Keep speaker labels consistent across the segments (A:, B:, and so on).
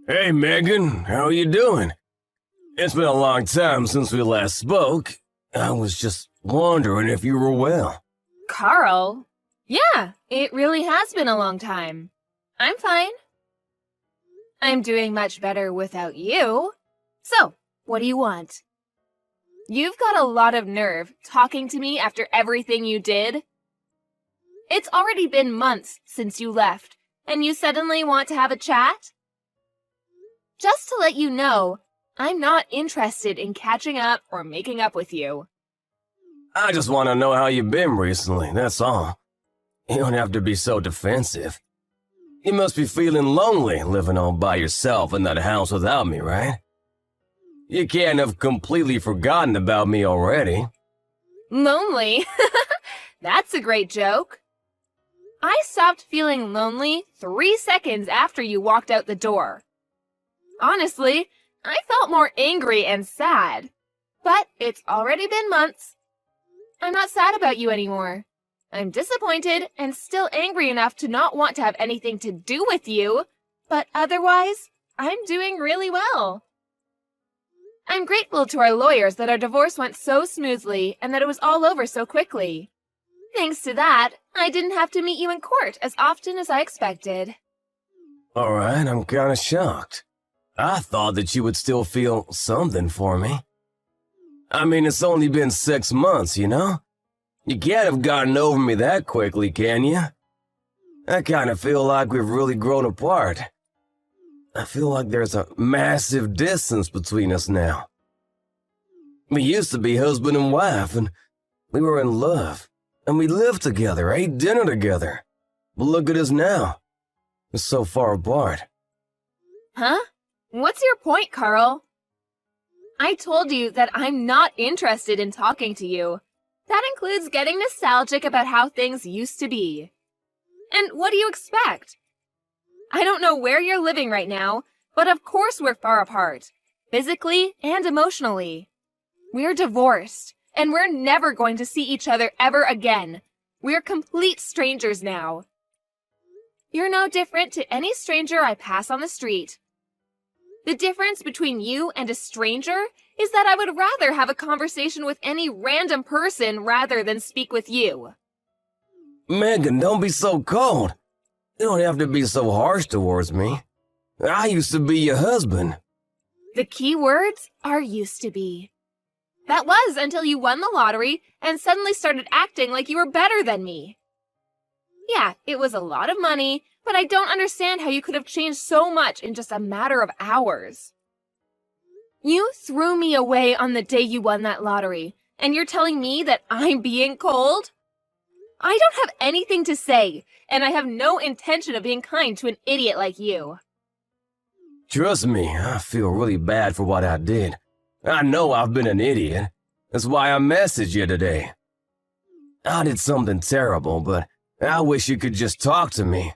A: Hey, Megan, how are you doing? It's been a long time since we last spoke. I was just wondering if you were well.
B: Carl? Yeah, it really has been a long time. I'm fine. I'm doing much better without you. So, what do you want? You've got a lot of nerve talking to me after everything you did. It's already been months since you left, and you suddenly want to have a chat? Just to let you know, I'm not interested in catching up or making up with you.
A: I just want to know how you've been recently, that's all. You don't have to be so defensive. You must be feeling lonely living all by yourself in that house without me, right? You can't have completely forgotten about me already.
B: Lonely? That's a great joke. I stopped feeling lonely 3 seconds after you walked out the door. Honestly, I felt more angry and sad. But it's already been months. I'm not sad about you anymore. I'm disappointed and still angry enough to not want to have anything to do with you, but otherwise, I'm doing really well. I'm grateful to our lawyers that our divorce went so smoothly and that it was all over so quickly. Thanks to that, I didn't have to meet you in court as often as I expected.
A: Alright, I'm kinda shocked. I thought that you would still feel something for me. I mean, it's only been 6 months, you know? You can't have gotten over me that quickly, can you? I kinda feel like we've really grown apart. I feel like there's a massive distance between us now. We used to be husband and wife, and we were in love, and we lived together, ate dinner together. But look at us now. We're so far apart.
B: Huh? What's your point, Carl? I told you that I'm not interested in talking to you. That includes getting nostalgic about how things used to be. And what do you expect? I don't know where you're living right now, but of course we're far apart, physically and emotionally. We're divorced, and we're never going to see each other ever again. We're complete strangers now. You're no different to any stranger I pass on the street. The difference between you and a stranger is that I would rather have a conversation with any random person rather than speak with you.
A: Megan, don't be so cold. You don't have to be so harsh towards me. I used to be your husband.
B: The key words are used to be. That was until you won the lottery and suddenly started acting like you were better than me. Yeah, it was a lot of money, but I don't understand how you could have changed so much in just a matter of hours. You threw me away on the day you won that lottery, and you're telling me that I'm being cold? I don't have anything to say, and I have no intention of being kind to an idiot like you.
A: Trust me, I feel really bad for what I did. I know I've been an idiot. That's why I messaged you today. I did something terrible, but I wish you could just talk to me.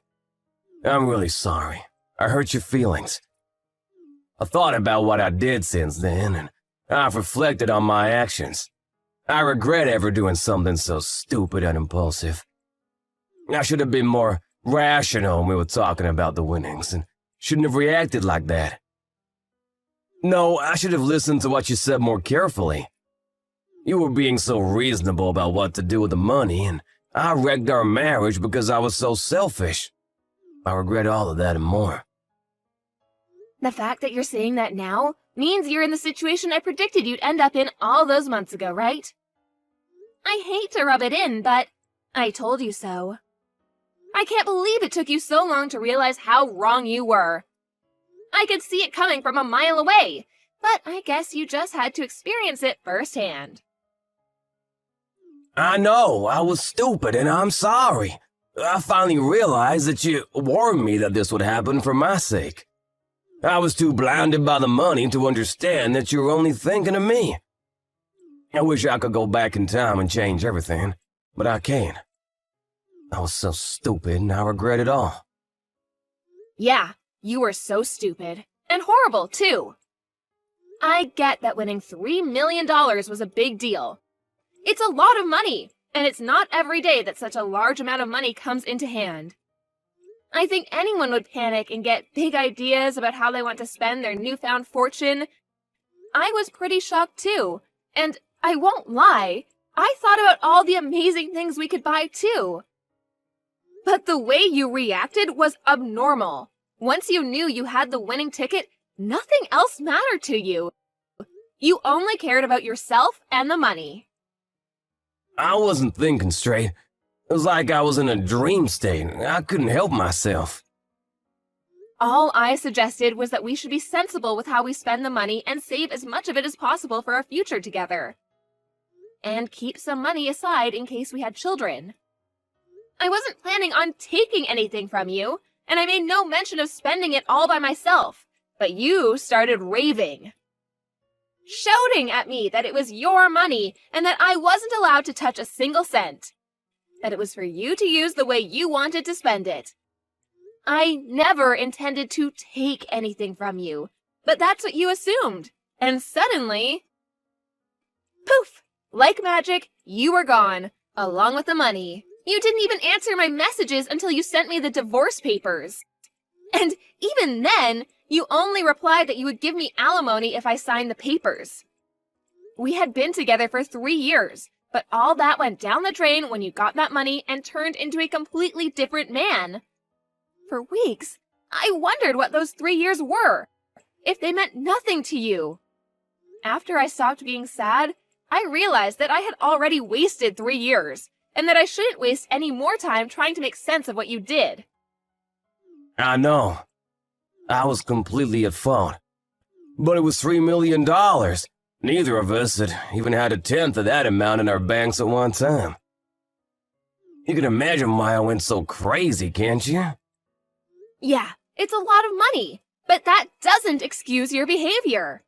A: I'm really sorry. I hurt your feelings. I thought about what I did since then, and I've reflected on my actions. I regret ever doing something so stupid and impulsive. I should have been more rational when we were talking about the winnings, and shouldn't have reacted like that. No, I should have listened to what you said more carefully. You were being so reasonable about what to do with the money, and I wrecked our marriage because I was so selfish. I regret all of that and more.
B: The fact that you're saying that now means you're in the situation I predicted you'd end up in all those months ago, right? I hate to rub it in, but I told you so. I can't believe it took you so long to realize how wrong you were. I could see it coming from a mile away, but I guess you just had to experience it firsthand.
A: I know, I was stupid and I'm sorry. I finally realized that you warned me that this would happen for my sake. I was too blinded by the money to understand that you were only thinking of me. I wish I could go back in time and change everything, but I can't. I was so stupid and I regret it all.
B: Yeah, you were so stupid. And horrible, too. I get that winning $3 million was a big deal. It's a lot of money, and it's not every day that such a large amount of money comes into hand. I think anyone would panic and get big ideas about how they want to spend their newfound fortune. I was pretty shocked too, and I won't lie, I thought about all the amazing things we could buy too. But the way you reacted was abnormal. Once you knew you had the winning ticket, nothing else mattered to you. You only cared about yourself and the money.
A: I wasn't thinking straight. It was like I was in a dream state. I couldn't help myself.
B: All I suggested was that we should be sensible with how we spend the money and save as much of it as possible for our future together. And keep some money aside in case we had children. I wasn't planning on taking anything from you, and I made no mention of spending it all by myself, but you started raving. Shouting at me that it was your money and that I wasn't allowed to touch a single cent. That it was for you to use the way you wanted to spend it. I never intended to take anything from you, but that's what you assumed. And suddenly, poof! Like magic, you were gone, along with the money. You didn't even answer my messages until you sent me the divorce papers. And even then, you only replied that you would give me alimony if I signed the papers. We had been together for 3 years, but all that went down the drain when you got that money and turned into a completely different man. For weeks, I wondered what those 3 years were, if they meant nothing to you. After I stopped being sad, I realized that I had already wasted 3 years, and that I shouldn't waste any more time trying to make sense of what you did.
A: I know. I was completely at fault. But it was $3 million. Neither of us had even had 1/10 of that amount in our banks at one time. You can imagine why I went so crazy, can't you?
B: Yeah, it's a lot of money, but that doesn't excuse your behavior.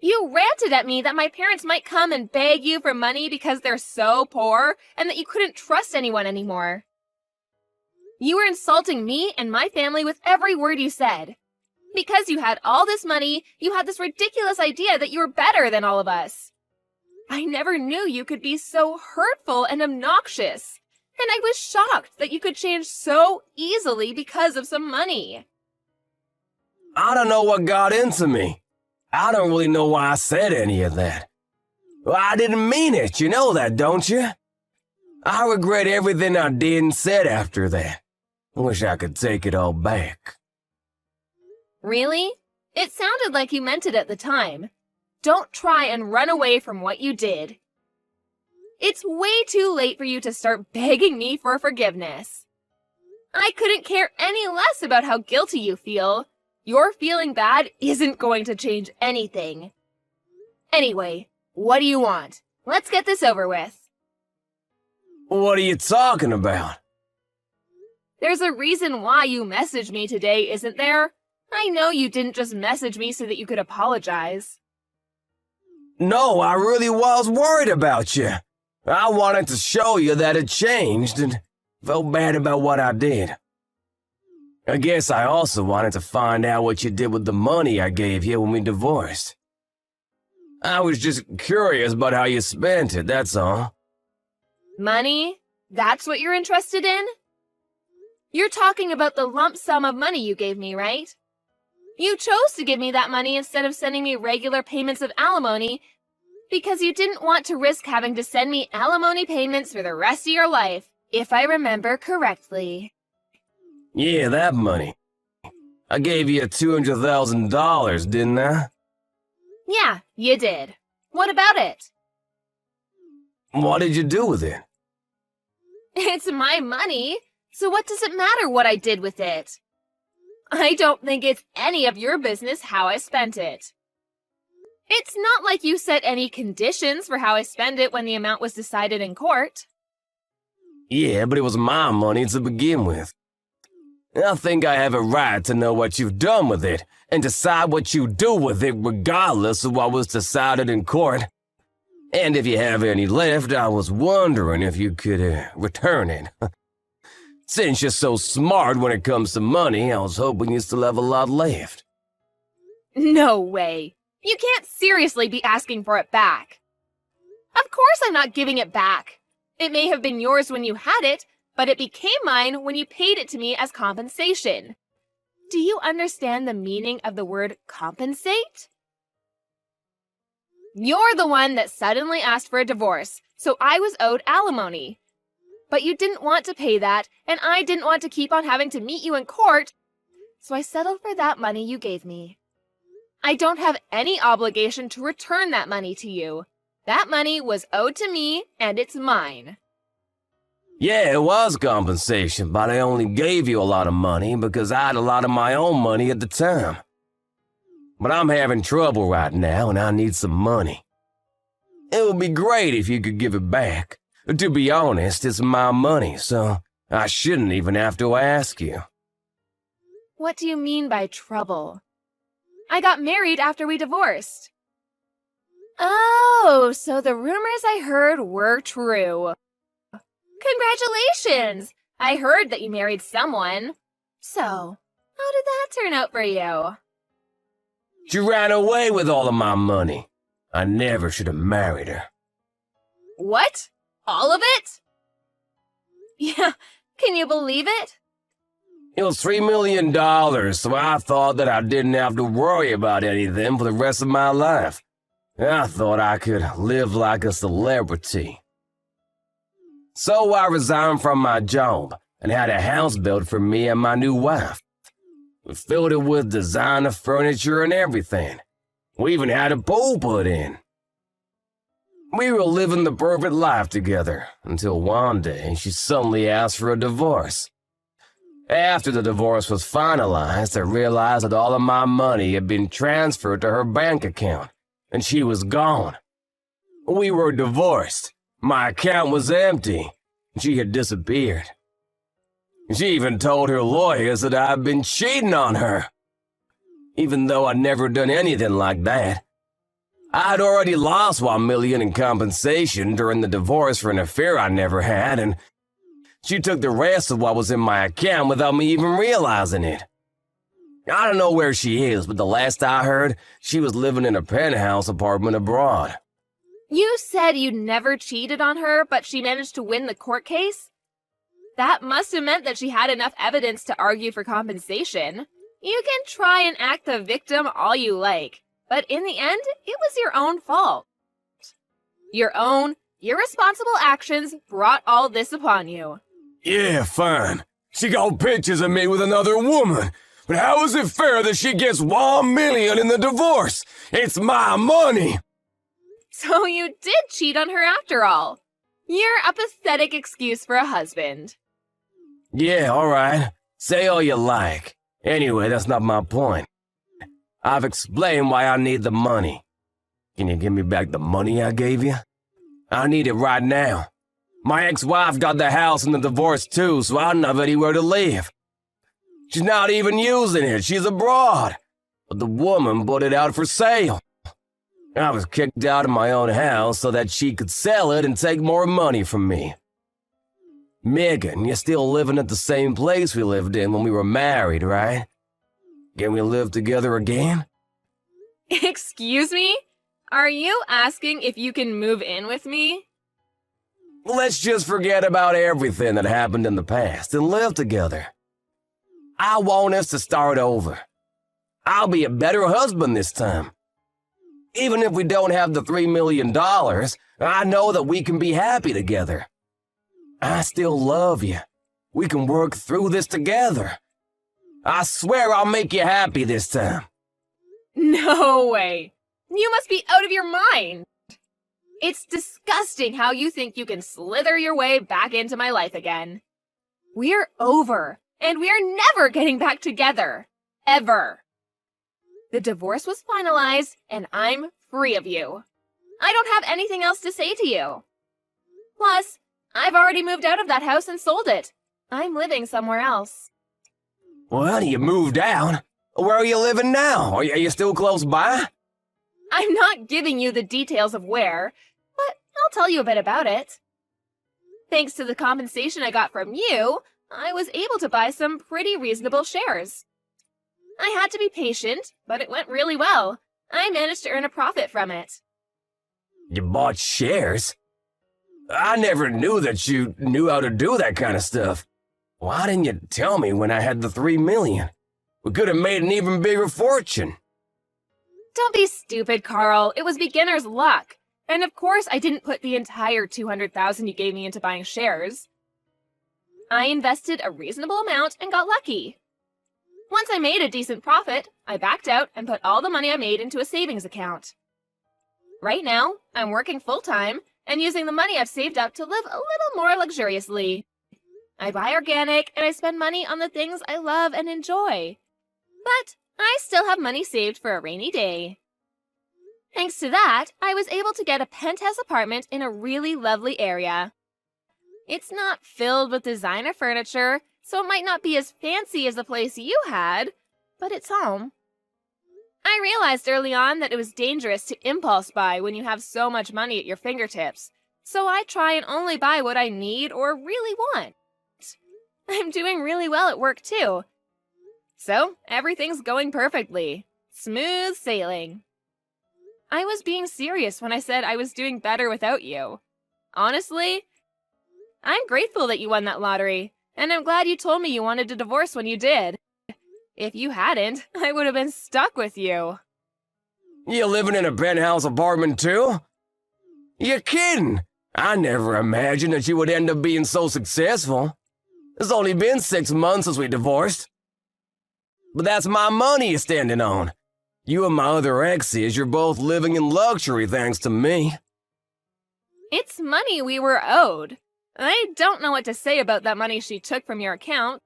B: You ranted at me that my parents might come and beg you for money because they're so poor and that you couldn't trust anyone anymore. You were insulting me and my family with every word you said. Because you had all this money, you had this ridiculous idea that you were better than all of us. I never knew you could be so hurtful and obnoxious, and I was shocked that you could change so easily because of some money.
A: I don't know what got into me. I don't really know why I said any of that. Well, I didn't mean it, you know that, don't you? I regret everything I did and said after that. Wish I could take it all back.
B: Really? It sounded like you meant it at the time. Don't try and run away from what you did. It's way too late for you to start begging me for forgiveness. I couldn't care any less about how guilty you feel. Your feeling bad isn't going to change anything. Anyway, what do you want? Let's get this over with.
A: What are you talking about?
B: There's a reason why you messaged me today, isn't there? I know you didn't just message me so that you could apologize.
A: No, I really was worried about you. I wanted to show you that it changed and felt bad about what I did. I guess I also wanted to find out what you did with the money I gave you when we divorced. I was just curious about how you spent it, that's all.
B: Money? That's what you're interested in? You're talking about the lump sum of money you gave me, right? You chose to give me that money instead of sending me regular payments of alimony because you didn't want to risk having to send me alimony payments for the rest of your life, if I remember correctly.
A: Yeah, that money. I gave you $200,000, didn't I?
B: Yeah, you did. What about it?
A: What did you do with it?
B: It's my money, so what does it matter what I did with it? I don't think it's any of your business how I spent it. It's not like you set any conditions for how I spend it when the amount was decided in court.
A: Yeah, but it was my money to begin with. I think I have a right to know what you've done with it and decide what you do with it regardless of what was decided in court. And if you have any left, I was wondering if you could return it. Since you're so smart when it comes to money, I was hoping you still have a lot left.
B: No way. You can't seriously be asking for it back. Of course I'm not giving it back. It may have been yours when you had it, but it became mine when you paid it to me as compensation. Do you understand the meaning of the word compensate? You're the one that suddenly asked for a divorce, so I was owed alimony. But you didn't want to pay that, and I didn't want to keep on having to meet you in court, so I settled for that money you gave me. I don't have any obligation to return that money to you. That money was owed to me, and it's mine.
A: Yeah, it was compensation, but I only gave you a lot of money because I had a lot of my own money at the time. But I'm having trouble right now, and I need some money. It would be great if you could give it back. To be honest, it's my money, so I shouldn't even have to ask you.
B: What do you mean by trouble? I got married after we divorced. Oh, so the rumors I heard were true. Congratulations! I heard that you married someone. So, how did that turn out for you?
A: She ran away with all of my money. I never should have married her.
B: What? All of it? Yeah, can you believe it?
A: It was $3 million, so I thought that I didn't have to worry about anything for the rest of my life. I thought I could live like a celebrity. So I resigned from my job and had a house built for me and my new wife. We filled it with designer furniture and everything. We even had a pool put in. We were living the perfect life together until one day she suddenly asked for a divorce. After the divorce was finalized, I realized that all of my money had been transferred to her bank account, and she was gone. We were divorced. My account was empty. She had disappeared. She even told her lawyers that I'd been cheating on her. Even though I'd never done anything like that. I'd already lost $1 million in compensation during the divorce for an affair I never had, and she took the rest of what was in my account without me even realizing it. I don't know where she is, but the last I heard, she was living in a penthouse apartment abroad.
B: You said you never cheated on her, but she managed to win the court case? That must have meant that she had enough evidence to argue for compensation. You can try and act the victim all you like, but in the end, it was your own fault. Your own irresponsible actions brought all this upon you.
A: Yeah, fine. She got pictures of me with another woman. But how is it fair that she gets $1 million in the divorce? It's my money!
B: So you did cheat on her after all. You're a pathetic excuse for a husband.
A: Yeah, alright. Say all you like. Anyway, that's not my point. I've explained why I need the money. Can you give me back the money I gave you? I need it right now. My ex-wife got the house in the divorce too, so I don't have anywhere to live. She's not even using it. She's abroad. But the woman put it out for sale. I was kicked out of my own house so that she could sell it and take more money from me. Megan, you're still living at the same place we lived in when we were married, right? Can we live together again?
B: Excuse me? Are you asking if you can move in with me?
A: Let's just forget about everything that happened in the past and live together. I want us to start over. I'll be a better husband this time. Even if we don't have the $3 million, I know that we can be happy together. I still love you. We can work through this together. I swear I'll make you happy this time.
B: No way. You must be out of your mind. It's disgusting how you think you can slither your way back into my life again. We're over, and we're never getting back together. Ever. The divorce was finalized, and I'm free of you. I don't have anything else to say to you. Plus, I've already moved out of that house and sold it. I'm living somewhere else.
A: Well, you moved out. Where are you living now? Are you still close by?
B: I'm not giving you the details of where, but I'll tell you a bit about it. Thanks to the compensation I got from you, I was able to buy some pretty reasonable shares. I had to be patient, but it went really well. I managed to earn a profit from it.
A: You bought shares? I never knew that you knew how to do that kind of stuff. Why didn't you tell me when I had the 3 million? We could have made an even bigger fortune.
B: Don't be stupid, Carl. It was beginner's luck. And of course, I didn't put the entire $200,000 you gave me into buying shares. I invested a reasonable amount and got lucky. Once I made a decent profit, I backed out and put all the money I made into a savings account. Right now, I'm working full-time and using the money I've saved up to live a little more luxuriously. I buy organic and I spend money on the things I love and enjoy. But I still have money saved for a rainy day. Thanks to that, I was able to get a penthouse apartment in a really lovely area. It's not filled with designer furniture, so it might not be as fancy as the place you had, but it's home. I realized early on that it was dangerous to impulse buy when you have so much money at your fingertips, so I try and only buy what I need or really want. I'm doing really well at work too. So, everything's going perfectly. Smooth sailing. I was being serious when I said I was doing better without you. Honestly, I'm grateful that you won that lottery, and I'm glad you told me you wanted a divorce when you did. If you hadn't, I would have been stuck with you.
A: You living in a penthouse apartment too? You're kidding! I never imagined that you would end up being so successful. It's only been 6 months since we divorced. But that's my money you're standing on. You and my other exes, you're both living in luxury thanks to me.
B: It's money we were owed. I don't know what to say about that money she took from your account.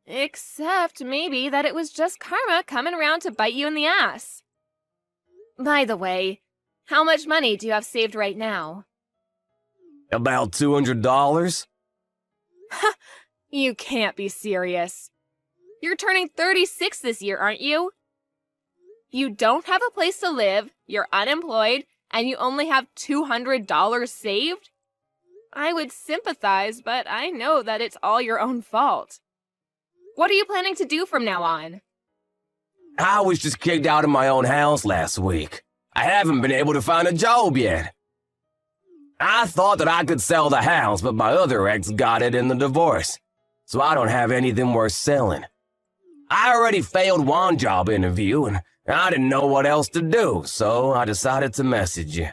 B: Except maybe that it was just karma coming around to bite you in the ass. By the way, how much money do you have saved right now?
A: About $200?
B: You can't be serious. You're turning 36 this year, aren't you? You don't have a place to live, you're unemployed, and you only have $200 saved? I would sympathize, but I know that it's all your own fault. What are you planning to do from now on?
A: I was just kicked out of my own house last week. I haven't been able to find a job yet. I thought that I could sell the house, but my other ex got it in the divorce, so I don't have anything worth selling. I already failed one job interview, and I didn't know what else to do, so I decided to message you,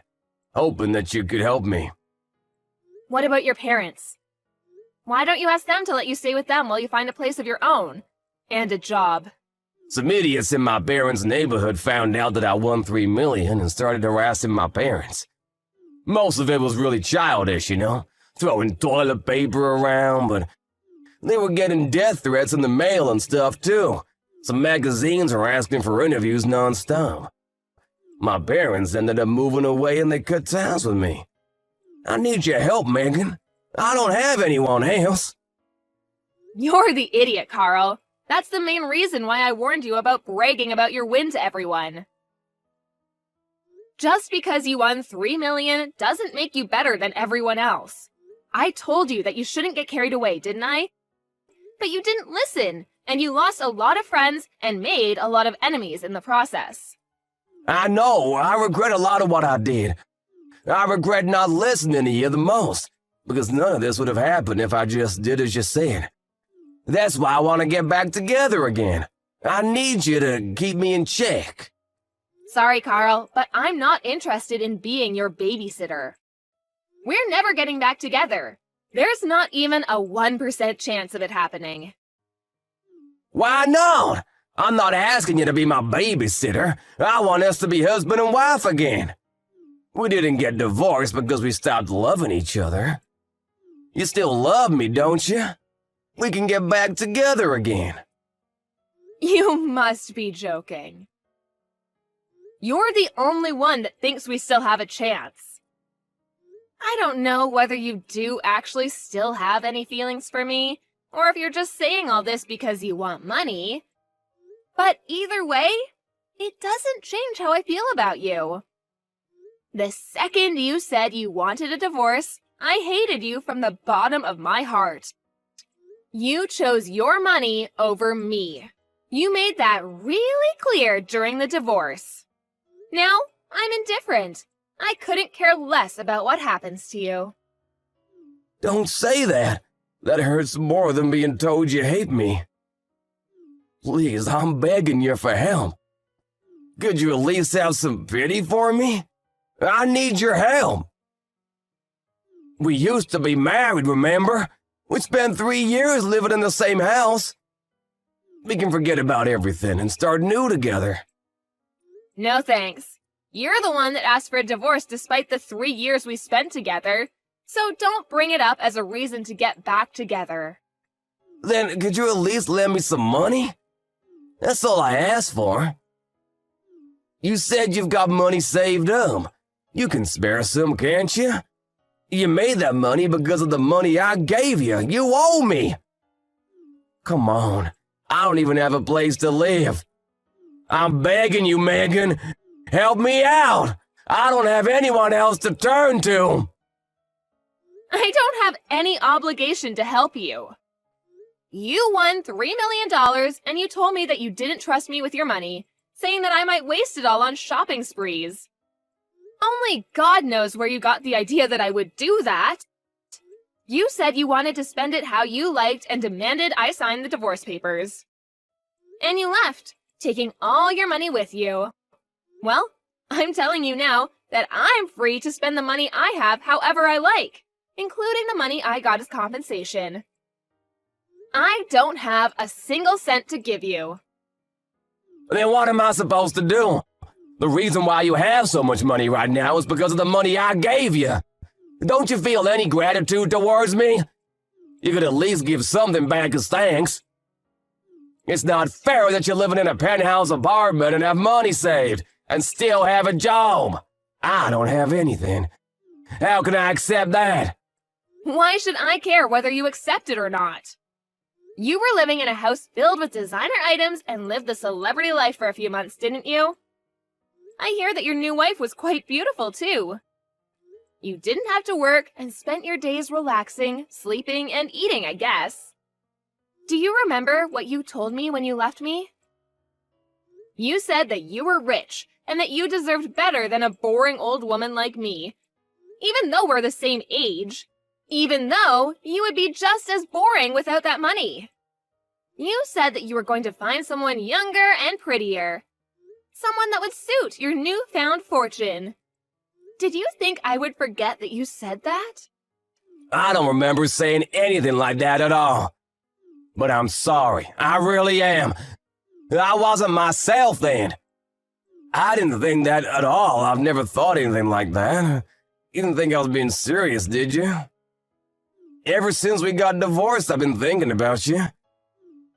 A: hoping that you could help me.
B: What about your parents? Why don't you ask them to let you stay with them while you find a place of your own? And a job.
A: Some idiots in my parents' neighborhood found out that I won $3 million and started harassing my parents. Most of it was really childish, throwing toilet paper around, but they were getting death threats in the mail and stuff too. Some magazines were asking for interviews non-stop. My parents ended up moving away and they cut ties with me. I need your help, Megan. I don't have anyone else.
B: You're the idiot, Carl. That's the main reason why I warned you about bragging about your win to everyone. Just because you won $3 million doesn't make you better than everyone else. I told you that you shouldn't get carried away, didn't I? But you didn't listen, and you lost a lot of friends and made a lot of enemies in the process.
A: I know. I regret a lot of what I did. I regret not listening to you the most, because none of this would have happened if I just did as you said. That's why I want to get back together again. I need you to keep me in check.
B: Sorry, Carl, but I'm not interested in being your babysitter. We're never getting back together. There's not even a 1% chance of it happening.
A: Why not? I'm not asking you to be my babysitter. I want us to be husband and wife again. We didn't get divorced because we stopped loving each other. You still love me, don't you? We can get back together again.
B: You must be joking. You're the only one that thinks we still have a chance. I don't know whether you do actually still have any feelings for me, or if you're just saying all this because you want money. But either way, it doesn't change how I feel about you. The second you said you wanted a divorce, I hated you from the bottom of my heart. You chose your money over me. You made that really clear during the divorce. Now, I'm indifferent. I couldn't care less about what happens to you.
A: Don't say that. That hurts more than being told you hate me. Please, I'm begging you for help. Could you at least have some pity for me? I need your help. We used to be married, remember? We spent 3 years living in the same house. We can forget about everything and start new together.
B: No thanks. You're the one that asked for a divorce despite the 3 years we spent together. So don't bring it up as a reason to get back together.
A: Then could you at least lend me some money? That's all I asked for. You said you've got money saved up. You can spare some, can't you? You made that money because of the money I gave you. You owe me. Come on. I don't even have a place to live. I'm begging you, Megan. Help me out. I don't have anyone else to turn to.
B: I don't have any obligation to help you. You won $3 million and you told me that you didn't trust me with your money, saying that I might waste it all on shopping sprees. Only God knows where you got the idea that I would do that. You said you wanted to spend it how you liked and demanded I sign the divorce papers. And you left, taking all your money with you. Well, I'm telling you now that I'm free to spend the money I have however I like, including the money I got as compensation. I don't have a single cent to give you.
A: Then what am I supposed to do? The reason why you have so much money right now is because of the money I gave you. Don't you feel any gratitude towards me? You could at least give something back as thanks. It's not fair that you're living in a penthouse apartment and have money saved and still have a job. I don't have anything. How can I accept that?
B: Why should I care whether you accept it or not? You were living in a house filled with designer items and lived the celebrity life for a few months, didn't you? I hear that your new wife was quite beautiful, too. You didn't have to work and spent your days relaxing, sleeping, and eating, I guess. Do you remember what you told me when you left me? You said that you were rich and that you deserved better than a boring old woman like me. Even though we're the same age. Even though you would be just as boring without that money. You said that you were going to find someone younger and prettier. Someone that would suit your newfound fortune. Did you think I would forget that you said that?
A: I don't remember saying anything like that at all. But I'm sorry, I really am. I wasn't myself then. I didn't think that at all. I've never thought anything like that. You didn't think I was being serious, did you? Ever since we got divorced, I've been thinking about you.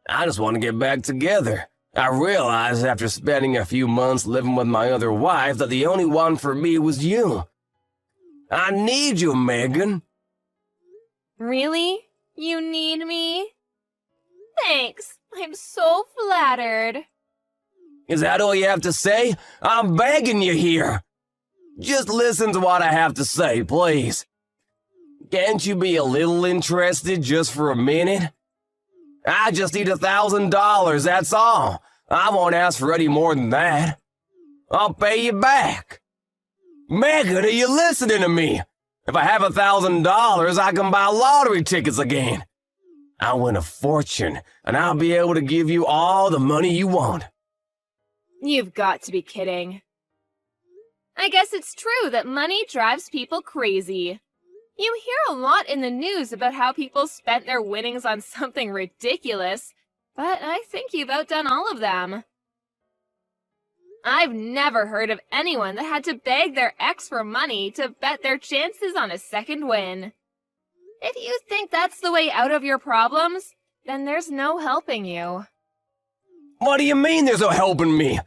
A: I just want to get back together. I realized after spending a few months living with my other wife that the only one for me was you. I need you, Megan.
B: Really? You need me? Thanks. I'm so flattered.
A: Is that all you have to say? I'm begging you here. Just listen to what I have to say, please. Can't you be a little interested just for a minute? I just need $1,000, that's all. I won't ask for any more than that. I'll pay you back. Megan, are you listening to me? If I have $1,000, I can buy lottery tickets again. I'll win a fortune, and I'll be able to give you all the money you want.
B: You've got to be kidding. I guess it's true that money drives people crazy. You hear a lot in the news about how people spent their winnings on something ridiculous, but I think you've outdone all of them. I've never heard of anyone that had to beg their ex for money to bet their chances on a second win. If you think that's the way out of your problems, then there's no helping you.
A: What do you mean there's no helping me?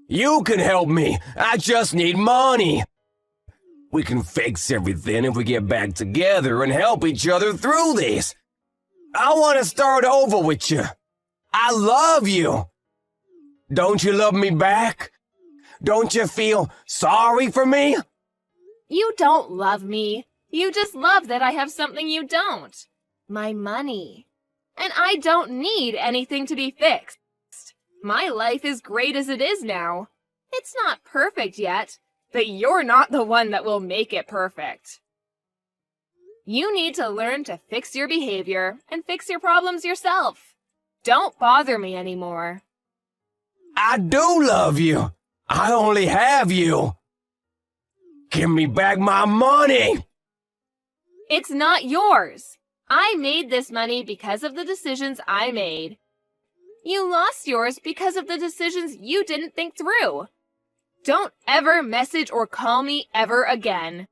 A: You can help me. I just need money. We can fix everything if we get back together and help each other through this. I want to start over with you. I love you. Don't you love me back? Don't you feel sorry for me?
B: You don't love me. You just love that I have something you don't. My money. And I don't need anything to be fixed. My life is great as it is now. It's not perfect yet, but you're not the one that will make it perfect. You need to learn to fix your behavior and fix your problems yourself. Don't bother me anymore.
A: I do love you. I only have you. Give me back my money.
B: It's not yours. I made this money because of the decisions I made. You lost yours because of the decisions you didn't think through. Don't ever message or call me ever again.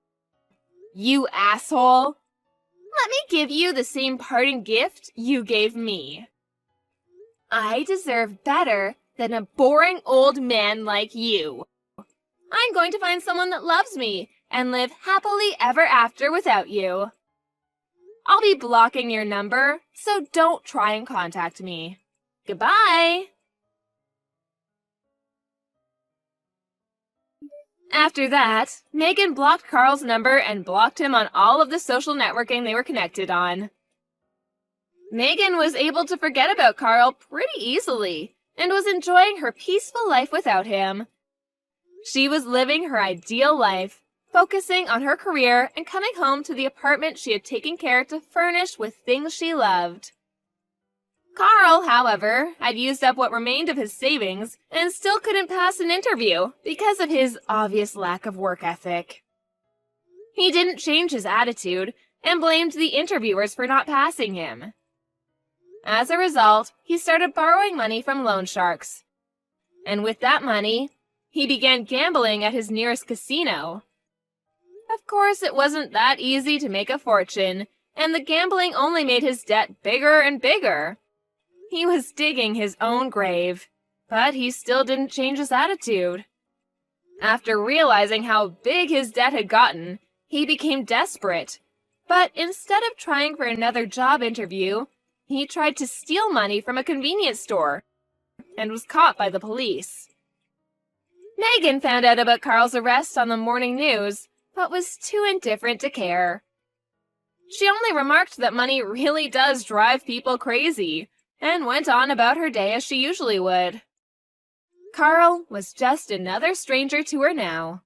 B: You asshole. Let me give you the same parting gift you gave me. I deserve better than a boring old man like you. I'm going to find someone that loves me and live happily ever after without you. I'll be blocking your number, so don't try and contact me. Goodbye! After that, Megan blocked Carl's number and blocked him on all of the social networking they were connected on. Megan was able to forget about Carl pretty easily and was enjoying her peaceful life without him. She was living her ideal life, focusing on her career and coming home to the apartment she had taken care to furnish with things she loved. Carl, however, had used up what remained of his savings and still couldn't pass an interview because of his obvious lack of work ethic. He didn't change his attitude and blamed the interviewers for not passing him. As a result, he started borrowing money from loan sharks. And with that money, he began gambling at his nearest casino. Of course, it wasn't that easy to make a fortune, and the gambling only made his debt bigger and bigger. He was digging his own grave, but he still didn't change his attitude. After realizing how big his debt had gotten, he became desperate. But instead of trying for another job interview, he tried to steal money from a convenience store and was caught by the police. Megan found out about Carl's arrest on the morning news, but was too indifferent to care. She only remarked that money really does drive people crazy, and went on about her day as she usually would. Carl was just another stranger to her now.